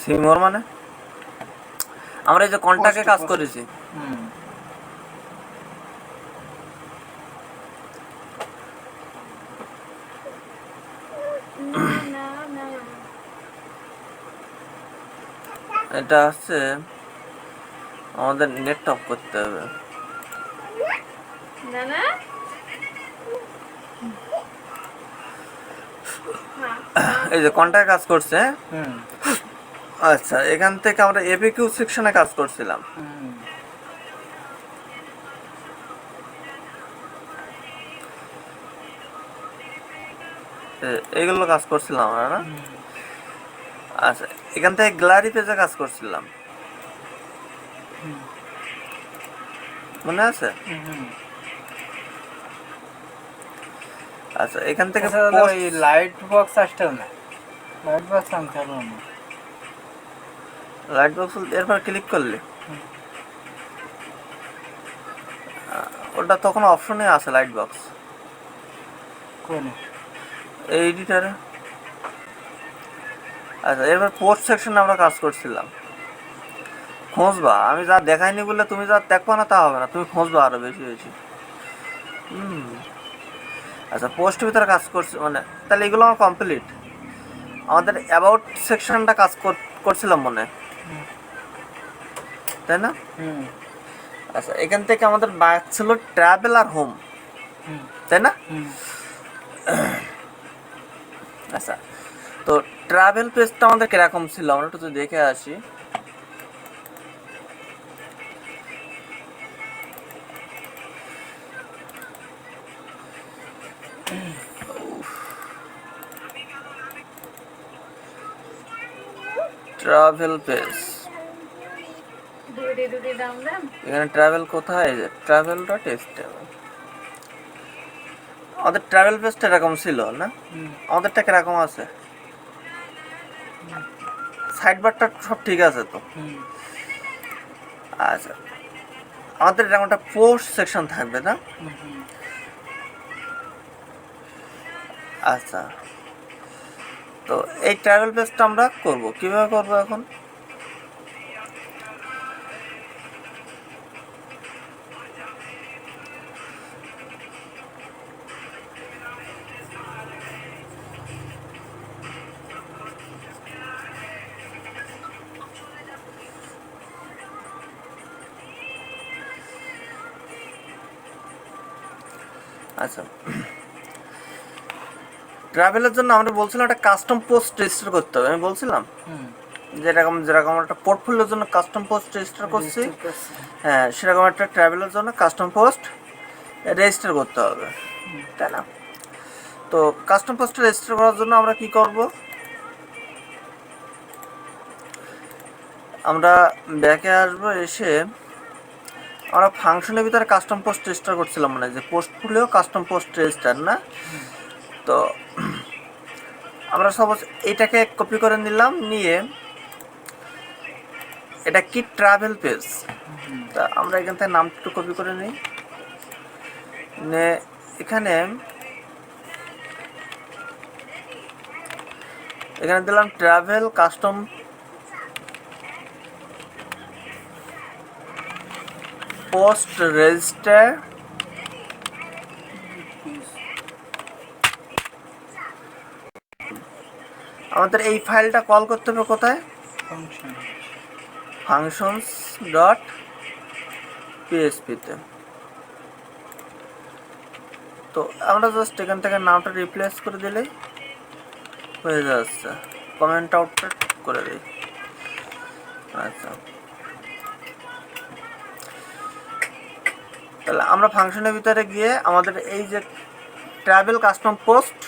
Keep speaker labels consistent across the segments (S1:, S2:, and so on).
S1: See more মানে আমরা এই যে কন্টাক্টে কাজ করেছি, এটা হচ্ছে আমাদের নেট অফ করতে হবে। এই যে কন্টাক্টে কাজ করছে। আচ্ছা, এখান থেকে আমরা এপিকিউ সেকশনে কাজ করছিলাম। এইগুলো কাজ করছিলাম আমরা না। আচ্ছা, এখান থেকে গ্যালারি পেজে কাজ করছিলাম, মনে আছে? আচ্ছা, এখান থেকে
S2: লাইট বক্স আসতে না, লাইট বক্স আনতে হবে না।
S1: লাইট বক্স এরপর ক্লিক করলে ওটা তখন অপশনে আছে লাইট বক্স
S2: কোনে
S1: এই এডিটরে। আচ্ছা, এরপর পোস্ট সেকশনে আমরা কাজ করছিলাম। খুঁজবা, আমি যা দেখাইনি বলে তুমি যা দেখবা না তা হবে না, তুমি খুঁজবা আরো বেশি বেশি। আচ্ছা, পোস্ট ভিতরে কাজ করছি মানে, তাহলে এগুলো আমার কমপ্লিট। আমাদের অ্যাবাউট সেকশনটা কাজ করছিলাম মনে, তাই না? আচ্ছা, এখান থেকে আমাদের বাদ ছিল ট্রাভেল আর হোম, তাই না? আচ্ছা, তো ট্রাভেল পেজটা আমাদের কিরকম ছিল আমরা একটু দেখে আসি। ট্রাভেল পেজ, এখানে ট্রাভেল কোথায়? Travel dot HTML. আমাদের ট্রাভেল পেজটা এরকম ছিল না? আমাদেরটা কিরকম আছে? সাইড বারটা সব ঠিক আছে তো? আচ্ছা, আমাদের এরকম একটা পোস্ট সেকশন থাকবে না? আচ্ছা, তো এই ট্রাভেল পেজটা আমরা করব কিভাবে করব এখন? আচ্ছা, ট্রাভেলের জন্য আমরা বলছিলাম একটা কাস্টম পোস্ট রেজিস্টার করতে হবে, আমি বলছিলাম যেরকম যেরকম একটা পোর্টফোলিওর জন্য কাস্টম পোস্ট রেজিস্টার করছি, হ্যাঁ সেরকম একটা ট্রাভেলের জন্য কাস্টম পোস্ট রেজিস্টার করতে হবে, তাই না? তো কাস্টম পোস্ট রেজিস্টার করার জন্য আমরা কি করব? আমরা ব্যাকে আসবো, এসে আমরা ফাংশনের ভিতরে কাস্টম পোস্ট রেজিস্টার করছিলাম, মানে যে পোর্টফোলিও কাস্টম পোস্ট রেজিস্টার না। তো আমরা সাপোজ এইটাকে কপি করে নিলাম, নিয়ে এটা কি ট্রাভেল পেজ, তা আমরা এখান থেকে নামটা একটু কপি করে নিই, এখানে দিলাম ট্রাভেল কাস্টম পোস্ট রেজিস্টার। আমাদের এই ফাইলটা কল করতে হবে কোথায়? ফাংশনস ডট পিএসপিতে। তো আমরা জাস্ট এখান থেকে নামটা রিপ্লেস করে দিলেই হয়ে যাচ্ছে, কমেন্ট আউটপুট করে দিই। আচ্ছা, তাহলে আমরা ফাংশনের ভিতরে গিয়ে আমাদের এই যে ট্রাভেল কাস্টম পোস্ট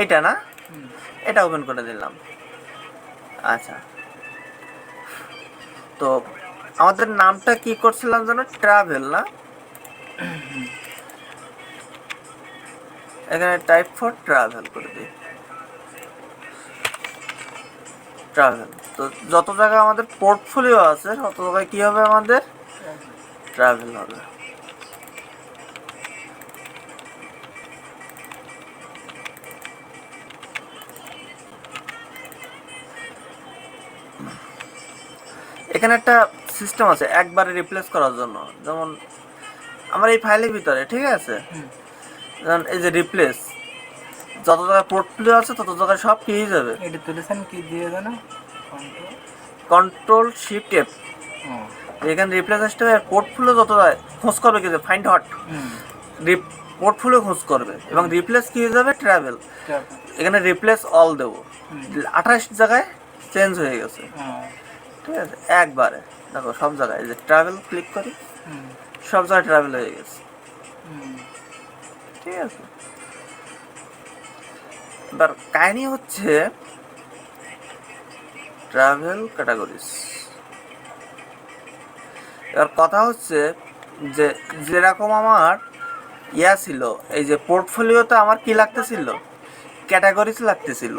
S1: এইটা না, এটা ওপেন করে দিলাম। আচ্ছা, তো আমাদের নামটা কি করছিলাম যেন? ট্রাভেল না? এখানে টাইপ ফর ট্রাভেল করে দিই, ট্রাভেল। তো যত জায়গায় আমাদের পোর্টফোলিও আছে তত জায়গায় কি হবে? আমাদের ট্রাভেল হবে। এখানে একটা সিস্টেম আছে একবারে রিপ্লেস করার জন্য, যেমন আমার এই ফাইলের ভিতরে, ঠিক আছে, যেমন এই যে রিপ্লেস, যত জায়গায় পোর্টফোলিও আছে তত জায়গায় সব কি হয়ে যাবে,
S2: এটা তুলেছেন কি দিয়ে জানো?
S1: Control shift F. এখানে রিপ্লেস আসতে পোর্টফোলিও যত যায় খোঁজ করবে কি যে ফাইন্ড হট, পোর্টফোলিও খোঁজ করবে, এবং রিপ্লেস কি হয়ে যাবে ট্রাভেল। এখানে রিপ্লেস অল দেবো, 28 জায়গায় চেঞ্জ হয়ে গেছে, ঠিক আছে, একবারে দেখো সব জায়গায় যে ট্রাভেল ক্লিক করি সব জায়গায় ট্রাভেল হয়ে গেছে, ঠিক আছে। এবার কাহিনী হচ্ছে ট্রাভেল ক্যাটাগরিজ। এবার কথা হচ্ছে যে যেরকম আমার ইয়া ছিল, এই যে পোর্টফোলিওতে আমার কি লাগতেছিল, ক্যাটাগরিজ লাগতেছিল,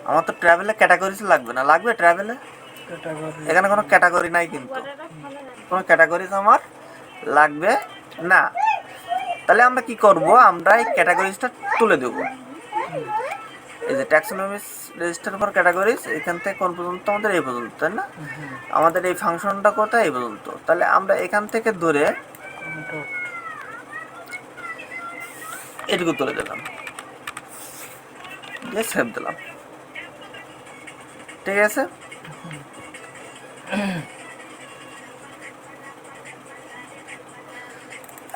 S1: আমার তো ট্রাভেলে ক্যাটাগরিজ লাগবে না, লাগবে ট্রাভেলে? এখানে কোনো ক্যাটাগরি নাই, কিন্তু কোনো ক্যাটাগরিজ আমার লাগবে না। তাহলে আমরা কি করব, আমরা এই ক্যাটাগরিজটা তুলে দেব। এই যে ট্যাক্সোনমিস রেজিস্টার ফর ক্যাটাগরিজ, এখান থেকে কোন পর্যন্ত, আমাদের এই পর্যন্ত, তাই না? আমাদের এই ফাংশনটা কোথায়, এই পর্যন্ত। তাহলে আমরা এখান থেকে ধরে এটুকু তুলে দিলাম, দিয়ে সেভ দিলাম, ঠিক আছে।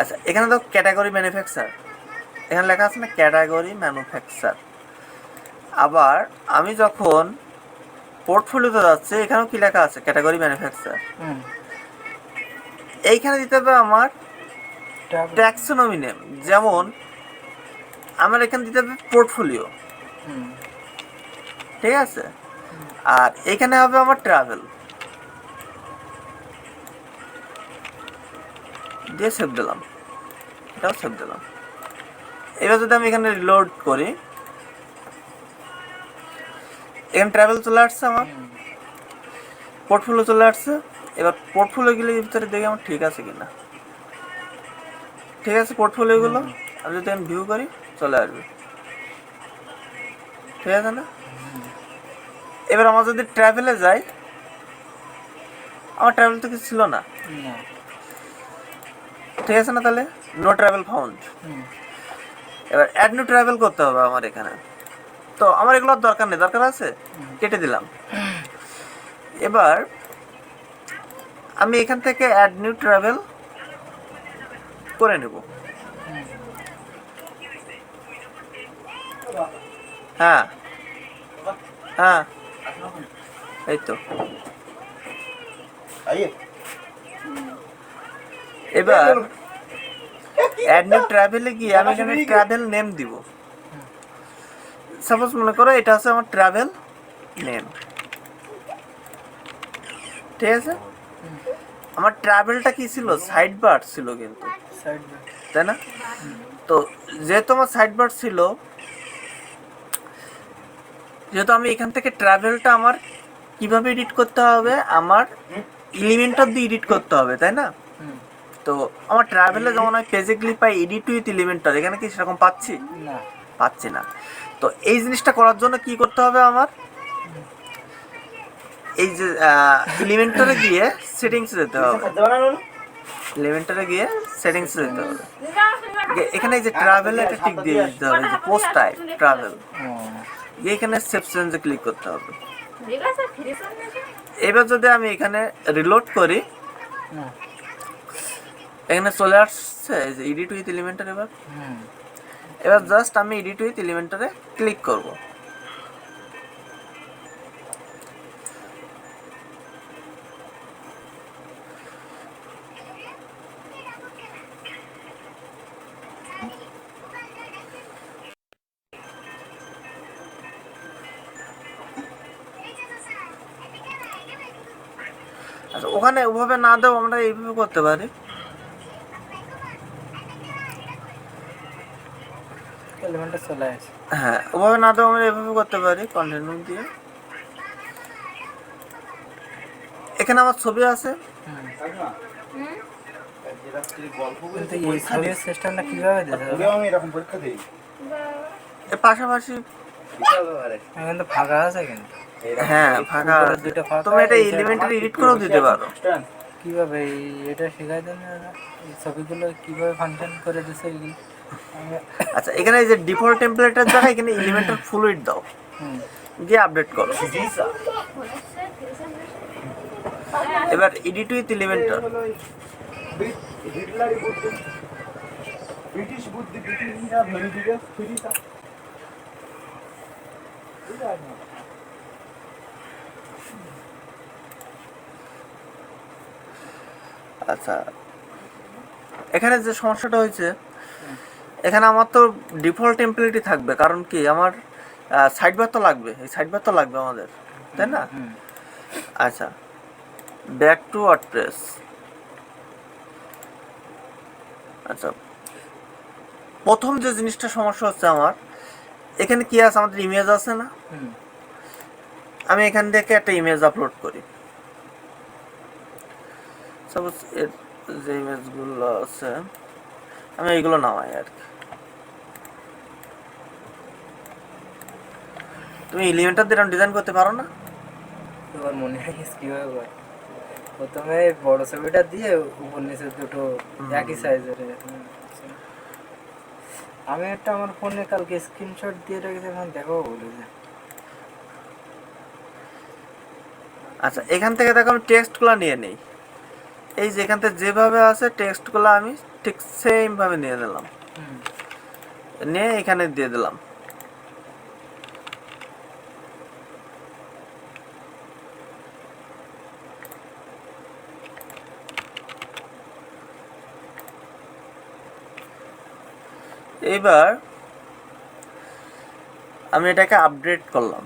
S1: আচ্ছা, এখানে তো ক্যাটাগরি ম্যানুফ্যাকচার, এখানে লেখা আছে না ক্যাটাগরি ম্যানুফ্যাকচার। আবার আমি যখন পোর্টফোলিওতে যাচ্ছে, এখানেও কি লেখা আছে ক্যাটাগরি ম্যানুফ্যাকচার। এইখানে দিতে হবে আমার ট্যাক্সোনমি নেম, যেমন আমার এখানে দিতে হবে পোর্টফোলিও, ঠিক আছে, আর এখানে হবে আমার ট্রাভেল, দিয়ে সেভ দিলাম, এটাও সেভ দিলাম। এবার যদি আমি এখানে রিলোড করি, এখানে ট্রাভেল চলে আসছে, আমার পোর্টফোলিও চলে আসছে। এবার পোর্টফোলিওগুলোর ভিতরে দেখি আমার ঠিক আছে কিনা, ঠিক আছে, পোর্টফোলিওগুলো আমি যদি আমি ভিউ করি চলে আসবে, ঠিক আছে না? এবার আমার যদি ট্রাভেলে যাই, আমার ট্রাভেল তো কিছু ছিল না, ঠিক আছে না? তাহলে নো ট্রাভেল ফাউন্ড। এবার অ্যাড নিউ ট্রাভেল করতে হবে আমার এখানে, তো আমার এগুলোর দরকার নেই, দরকার আছে কেটে দিলাম। এবার আমি এখান থেকে অ্যাড নিউ ট্রাভেল করে নেব, হ্যাঁ হ্যাঁ, এই তো। এবার অ্যাড নিউ ট্রাভেলে গিয়ে আমি এখানে ট্রাভেল নেম দিব। সাপোজ মনে করো এটা হচ্ছে আমার ট্রাভেল নেম, ঠিক আছে। আমার ট্রাভেলটা কি ছিল, সাইড বার ছিল কিন্তু, তাই না? তো যেহেতু আমার সাইড বার ছিল, যেহেতু আমি এখান থেকে ট্রাভেলটা আমার কিভাবে এডিট করতে হবে, আমার এলিমেন্টর দিয়ে এডিট করতে হবে, তাই না? তো আমার ট্রাভেলে যেমন আমি পেজেগুলি পাই এডিট উইথ এলিমেন্টর, এখানে কি সেরকম পাচ্ছি না, পাচ্ছি না। তো এই জিনিসটা করার জন্য কি করতে হবে, আমার এই যে এলিমেন্টরে গিয়ে সেটিংসে যেতে হবে, এলিমেন্টরে গিয়ে সেটিংসে যেতে হবে। এখানে এই যে ট্রাভেলে একটা টিক দিয়ে দিতে হবে, যে পোস্ট টাইপ ট্রাভেল, এখানে সেভ চেঞ্জে ক্লিক করতে হবে। এবার যদি আমি এখানে রিলোড করি, এখানে চলে আসছে এই যে এডিট উইথ এলিমেন্টর। এবার জাস্ট আমি এডিট উইথ এলিমেন্টরে ক্লিক করব। আচ্ছা, ওখানে ওভাবে না দেও, আমরা এইভাবে করতে পারি। হ্যাঁ, ওভাবে না দেও, আমরা এইভাবে করতে পারি, কন্টিনিউ দিয়ে। এখানে আমার ছবি আছে, এর পাশাপাশি
S2: ফাঁকা আছে কিন্তু
S1: হ্যাঁ ফাঁকা
S2: উপরে
S1: আছে।
S2: দুটো ফাঁকা,
S1: তুমি এটা
S2: এই side-
S1: এলিমেন্টারি এডিট করেও দিতে পারো।
S2: কিভাবে এটা শেখাই দেন না? এই ছবিগুলো কিভাবে ফাংশন করে দিছে এগুলো আমি-
S1: আচ্ছা এখানে এই যে ডিফল্ট টেমপ্লেটের জায়গায় এখানে এলিমেন্টার ফ্লুইড দাও,
S2: হুম।
S1: দিয়ে আপডেট করো। এবার এডিট উইথ এলিমেন্টার।
S3: ব্রিটিশ বুদ্ধি ব্রিটিশরা ধরে দিবে ফিরিতা
S1: আচ্ছা এখানে যে সমস্যাটা হয়েছে, এখানে আমার তো ডিফল্ট টেমপ্লেটই থাকবে, কারণ কি আমার সাইড বার তো লাগবে, এই সাইড বার তো লাগবে আমাদের, তাই না?
S2: হুম।
S1: আচ্ছা ব্যাক টু ওয়ার্ডপ্রেস। আচ্ছা প্রথম যে জিনিসটা সমস্যা হচ্ছে আমার, এখানে কি আছে, আমাদের ইমেজ আছে না?
S2: হুম।
S1: আমি এখান থেকে একটা ইমেজ আপলোড করি। সাপোজ এর যে ইমেজগুলো আছে আমি এইগুলো নামাই আর কি। তুমি এলিমেন্টার দিয়ে ডিজাইন করতে পারো না?
S2: তোমার মনে হয় কিভাবে করে? প্রথমে বড় ছবিটা দিয়ে উপর নিচে দুটো একই সাইজের। আমি একটা আমার ফোনে কালকে স্ক্রিনশট দিয়ে রেখেছি, এখন দেখাবো বলে যে।
S1: আচ্ছা এখান থেকে দেখো আমি টেক্সটগুলো নিয়ে নিই। এই যে এখান থেকে যেভাবে আছে টেক্সটগুলো আমি ঠিক সেম ভাবে নিয়ে নিলাম,
S2: হুম।
S1: নিয়ে এখানে দিয়ে দিলাম। এবার আমি এটাকে আপডেট করলাম,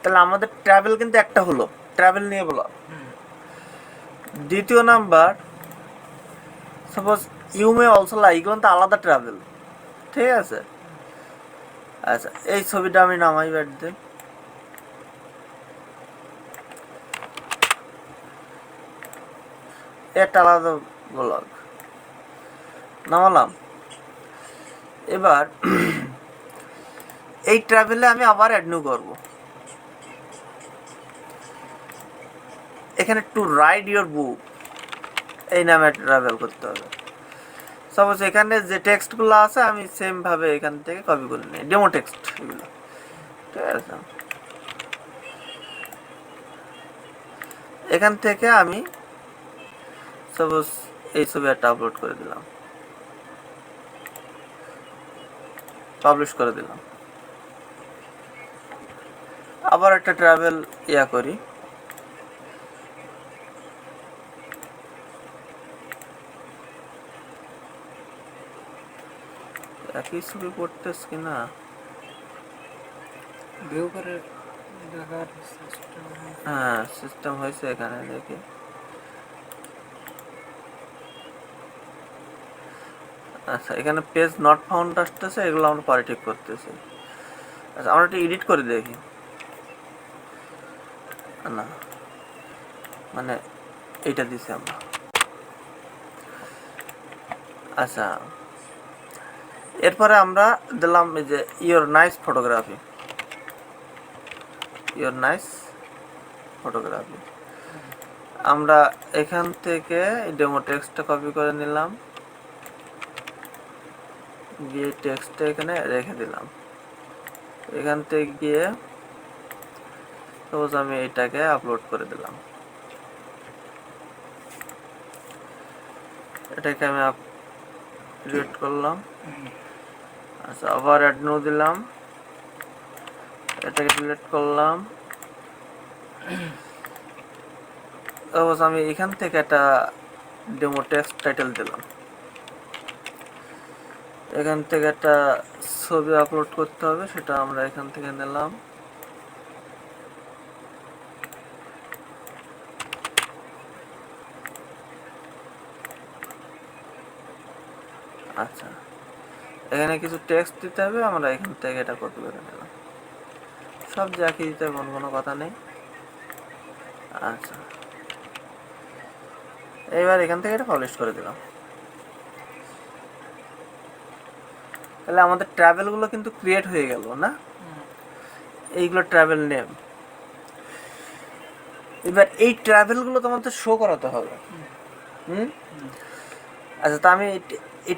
S1: তাহলে আমাদের ট্রাভেল কিন্তু একটা হলো, ট্রাভেল নিয়ে বলো। দ্বিতীয় number, suppose you may also like, এগুলো তো আলাদা ট্রাভেল, ঠিক আছে? আচ্ছা এই ছবিটা আমি নামাই ব্যাট দিই। একটা আলাদা ব্লগ নামালাম। এবার এই ট্রাভেলে আমি আবার অ্যাড নিউ করবো। এখানে টু রাইড ইউর বুক এই নামে ট্রাভেল করতে হবে। সাপোজ এখানে যে টেক্সটগুলো আছে আমি সেম ভাবে এখান থেকে কপি করে নিই, ডেমো টেক্সট এগুলো, ঠিক আছে? এখান থেকে আমি সাপোজ এই ছবি একটা আপলোড করে দিলাম, পাবলিশ করে দিলাম। আবার একটা ট্রাভেল ইয়া করি, একই ছবি পড়তেছ কিনা
S2: ভিউ করে দেখার সিস্টেম।
S1: হ্যাঁ সিস্টেম হয়েছে এখানে দেখি। আচ্ছা এখানে পেজ নট ফাউন্ড আসতেছে, এগুলো আমরা পরে ঠিক করতেছি। আচ্ছা আমরা একটু এডিট করে দেখি, না মানে এইটা দিছি আমরা। আচ্ছা এরপরে আমরা দিলাম এই যে your nice photography, your nice photography. আমরা এখান থেকে ডেমো টেক্সটটা কপি করে নিলাম, গিয়ে টেক্সটটা এখানে রেখে দিলাম। এখান থেকে গিয়ে সাপোজ আমি এটাকে আপলোড করে দিলাম, এটাকে আমি আপলোড করলাম। আচ্ছা আবার অ্যাড নিউ দিলাম, এটাকে ডিলিট করলাম। সাপোজ আমি এখান থেকে একটা ডেমো টেক্সট টাইটেল দিলাম, এখান থেকে একটা ছবি আপলোড করতে হবে, সেটা আমরা এখান থেকে নিলাম। আচ্ছা এখানে কিছু টেক্সট দিতে হবে, আমরা এখান থেকে এটা কপি করে নিলাম। সব যে একই দিতে হবে কোনো কথা নেই। আচ্ছা এইবার এখান থেকে এটা পাবলিশ করে দিলাম। তাহলে আমাদের ট্রাভেলগুলো কিন্তু ক্রিয়েট হয়ে গেল না? এইগুলো ট্রাভেল নেম। এবার এই ট্রাভেলগুলো তোমাদের শো করাতে হবে। হুম, আচ্ছা তা আমি